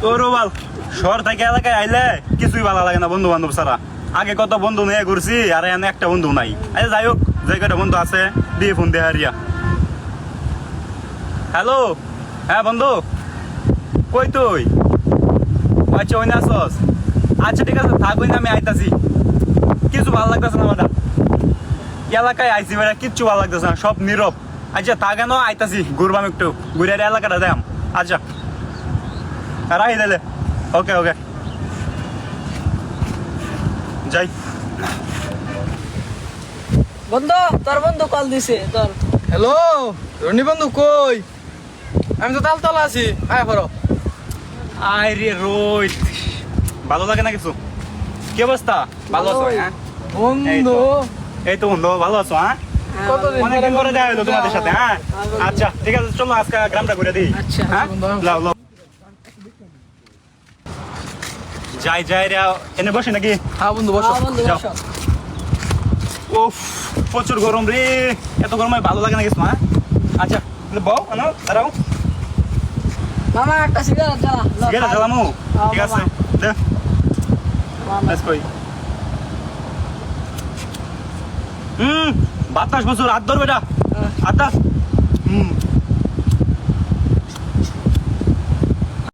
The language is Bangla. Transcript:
তোরও বল, শহর থেকে এলাকায় আইলে কিছুই ভালো লাগে না বন্ধু বান্ধব ছাড়া। আগে কত বন্ধু নিয়ে ঘুরছি, আর এখানে একটা বন্ধু নাই। আচ্ছা যাই হোক, যে কটা বন্ধু আছে দিয়ে ফোন দিয়ে হারিয়া। হ্যালো, হ্যাঁ বন্ধু, কই তুই? আচ্ছা ওই না আসস? আচ্ছা ঠিক আছে, থাক, ওই না আমি আইতাছি। কিছু ভালো লাগতেছে না ম্যাডাম, এলাকায় আইসি বেড়া, কিচ্ছু ভালো লাগতেছে না, সব নীরব। আচ্ছা তা কেন, আইতাছি, ঘুরবাম একটু, ঘুরে এলাকাটা দেখাম। আচ্ছা রাহি দিলে, ওকে ওকে, যাই। বন্ধু, তোর বন্ধু কল দিছে তোর। হ্যালো রনি বন্ধু, কই? আমি তো তালতলা আছি, আয় পড়ো। আয় রে রোহিত, ভালো লাগে না কিছু? কি অবস্থা, ভালো আছো? হ্যাঁ বন্ধু এই তো বন্ধু, ভালো আছো? হ্যাঁ কতদিন অনেকদিন পরে দেখা হলো তোমাদের সাথে। হ্যাঁ আচ্ছা ঠিক আছে, চলো আজকে গ্রামটা ঘুরে দিই। আচ্ছা। হ্যাঁ লাও লাও, যাই যাই রে, এনে বসে নাকি? হ্যাঁ বন্ধু বসো। হ্যাঁ বন্ধু, যাও। বসো। উফ, প্রচুর গরম রে, এত গরমে ভালো লাগে না কিছু। হ্যাঁ আচ্ছা বউ, আনো, দাঁড়াও, মামা একটা সিগারেট জ্বালা। লো, গেলে খাই। জ্বালামু। হ্যাঁ, ঠিক আছে, দে, মামা। let's go. বাতাস বছর হাত ধরবে না, হাত ধর।